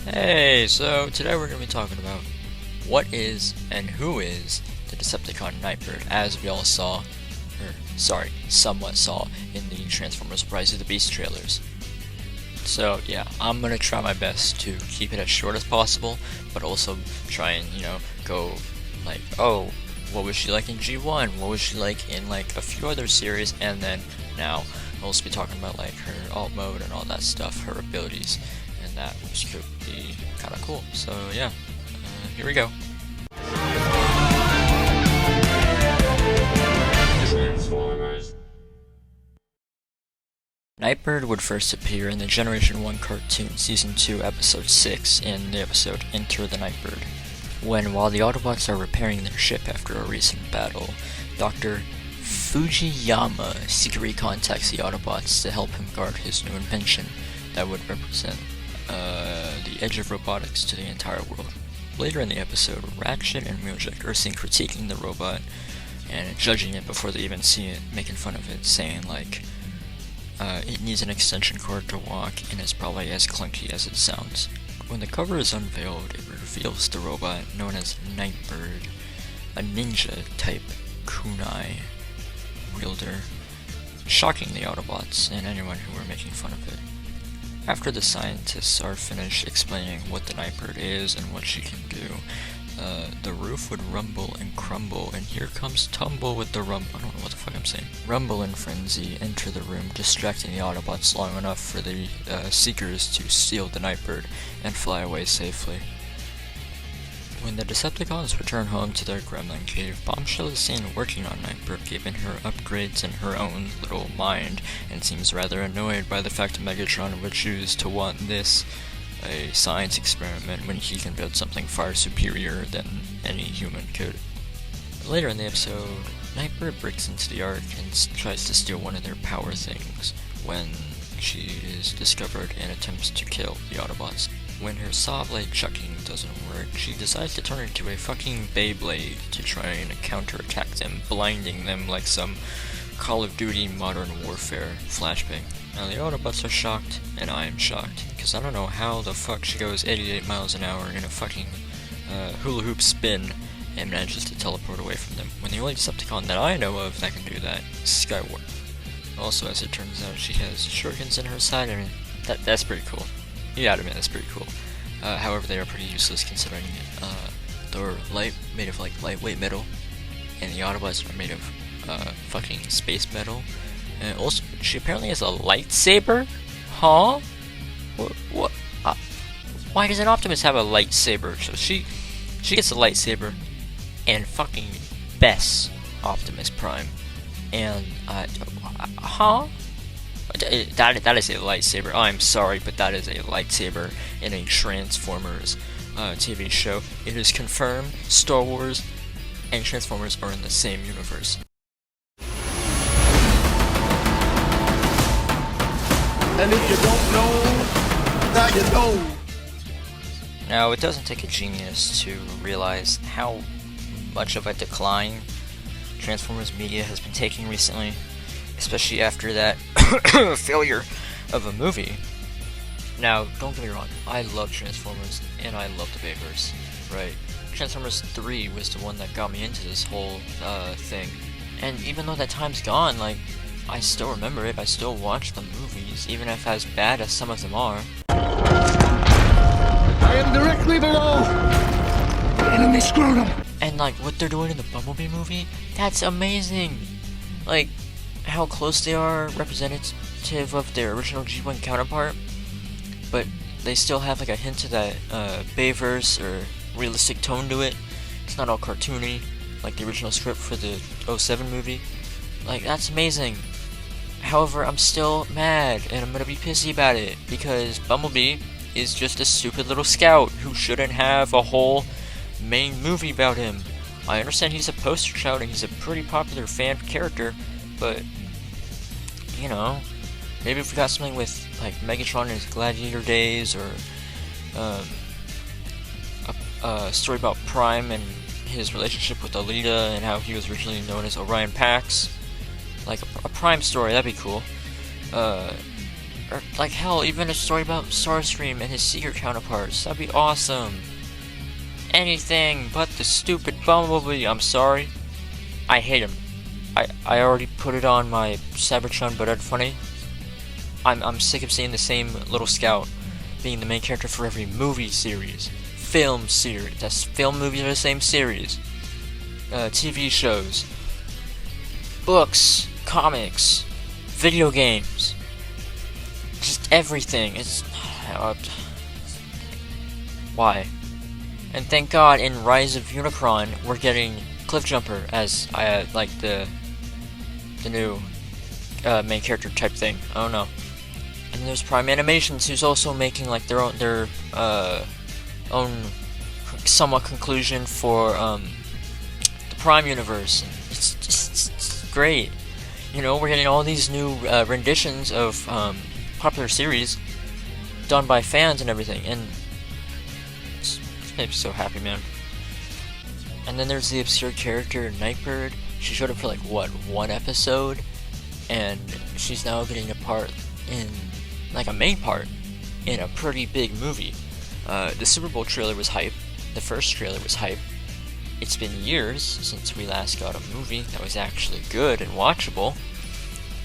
Hey, so today we're going to be talking about what is and who is the Decepticon Nightbird, as we all saw, somewhat saw in the Transformers Rise of the Beast trailers. So yeah, I'm going to try my best to keep it as short as possible, but also try and, go like, oh, what was she like in G1, what was she like in like a few other series, and then now I'll also be talking about like her alt mode and all that stuff, her abilities, and that which could be kind of cool. So yeah, here we go. Transformers. Nightbird would first appear in the Generation 1 cartoon Season 2 Episode 6 in the episode Enter the Nightbird, while the Autobots are repairing their ship after a recent battle, Dr. Fujiyama secretly contacts the Autobots to help him guard his new invention that would represent the edge of robotics to the entire world. Later in the episode, Ratchet and Wheeljack are seen critiquing the robot and judging it before they even see it, making fun of it, saying like, it needs an extension cord to walk and it's probably as clunky as it sounds. When the cover is unveiled, it reveals the robot known as Nightbird, a ninja-type kunai wielder, shocking the Autobots and anyone who were making fun of it. After the scientists are finished explaining what the Nightbird is and what she can do, the roof would rumble and crumble, and here comes Tumble with the I don't know what the fuck I'm saying. Rumble and Frenzy enter the room, distracting the Autobots long enough for the Seekers to steal the Nightbird and fly away safely. When the Decepticons return home to their gremlin cave, Bombshell is seen working on Nightbird, giving her upgrades in her own little mind, and seems rather annoyed by the fact Megatron would choose to want this, a science experiment, when he can build something far superior than any human could. Later in the episode, Nightbird breaks into the Ark and tries to steal one of their power things when she is discovered and attempts to kill the Autobots. When her saw blade chucking doesn't work, she decides to turn into a fucking Beyblade to try and counterattack them, blinding them like some Call of Duty Modern Warfare flashbang. Now the Autobots are shocked, and I am shocked, because I don't know how the fuck she goes 88 miles an hour in a fucking hula hoop spin and manages to teleport away from them, when the only Decepticon that I know of that can do that is Skywarp. Also, as it turns out, she has shurikens in her side, and that's pretty cool. You gotta admit, that's pretty cool. However, they are pretty useless considering they're made of like lightweight metal, and the Autobots are made of fucking space metal. And also, she apparently has a lightsaber? Huh? What? Why does an Optimus have a lightsaber? So she gets a lightsaber, and fucking bests Optimus Prime. And, huh? That is a lightsaber. I'm sorry, but that is a lightsaber in a Transformers TV show. It is confirmed Star Wars and Transformers are in the same universe. And if you don't know, now you know. Now, it doesn't take a genius to realize how much of a decline Transformers media has been taking recently, especially after that failure of a movie. Now, don't get me wrong, I love Transformers, and I love the Bayverse, right? Transformers 3 was the one that got me into this whole thing, and even though that time's gone, like, I still remember it, I still watch the movies, even if as bad as some of them are. I am directly below the enemy scrotum! And like, what they're doing in the Bumblebee movie, that's amazing! Like, how close they are representative of their original G1 counterpart, but they still have like a hint of that Bayverse or realistic tone to it. It's not all cartoony like the original script for the 07 movie. Like, that's amazing. However, I'm still mad and I'm gonna be pissy about it because Bumblebee is just a stupid little scout who shouldn't have a whole main movie about him. I understand he's a poster child and he's a pretty popular fan character, but you know, maybe if we got something with like Megatron in his gladiator days, or a story about Prime and his relationship with Alita and how he was originally known as Orion Pax, like a Prime story, that'd be cool. Or, like, hell, even a story about Starscream and his secret counterparts. That'd be awesome. Anything but the stupid Bumblebee. I'm sorry. I hate him. I already put it on my Cybertron but Funny. I'm sick of seeing the same little scout being the main character for every movie series. Film series. That's film movies are the same series. TV shows. Books. Comics. Video games. Just everything. It's why? And thank God in Rise of Unicron we're getting Cliffjumper as like the new main character type thing. I don't know. And there's Prime Animations who's also making like their own somewhat conclusion for the Prime universe. It's just it's great. You know, we're getting all these new renditions of popular series done by fans and everything, and it's made me so happy, man. And then there's the obscure character Nightbird. She showed up for like what, one episode, and she's now getting a part in like a main part in a pretty big movie. The Super Bowl trailer was hype. The first trailer was hype. It's been years since we last got a movie that was actually good and watchable.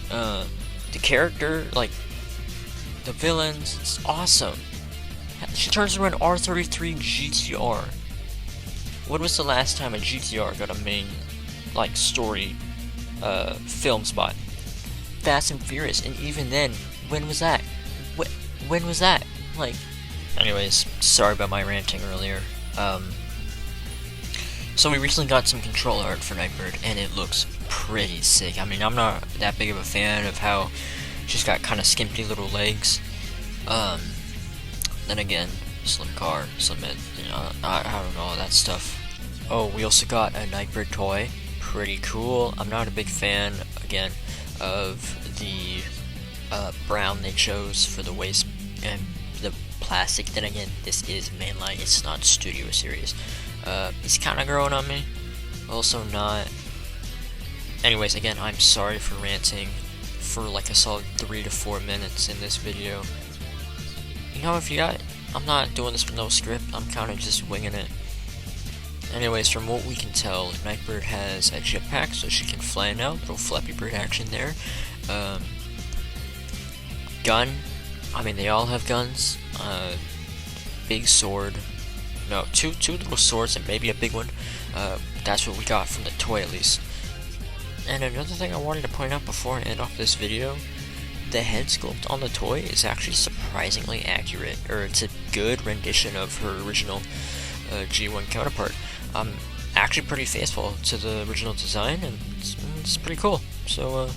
The character, like the villains, it's awesome. She turns around R33 GTR. When was the last time a GTR got a main, like, story, film spot? Fast and Furious, and even then, when was that? When was that? Like, anyways, sorry about my ranting earlier. So we recently got some control art for Nightbird, and it looks pretty sick. I mean, I'm not that big of a fan of how she's got kind of skimpy little legs. Then again, slim car, slim head, you know, I don't know, all that stuff. Oh, we also got a Nightbird toy. Pretty cool. I'm not a big fan, again, of the brown they chose for the waist and the plastic. Then again, this is mainline, it's not Studio Series. It's kind of growing on me. Also not. Anyways, again, I'm sorry for ranting for like a solid 3 to 4 minutes in this video. You know, I'm not doing this with no script, I'm kind of just winging it. Anyways, from what we can tell, Nightbird has a jetpack, so she can fly now. Little Flappy Bird action there. Gun. I mean, they all have guns. Big sword. No, two little swords and maybe a big one. That's what we got from the toy, at least. And another thing I wanted to point out before I end off this video, the head sculpt on the toy is actually surprisingly accurate, or it's a good rendition of her original G1 counterpart. Actually pretty faithful to the original design, and it's pretty cool. So,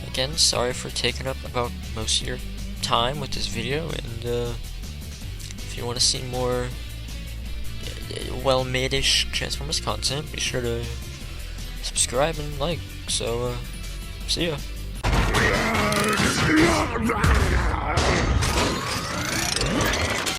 again, sorry for taking up about most of your time with this video, and if you want to see more well-made-ish Transformers content, be sure to subscribe and like. So, see ya.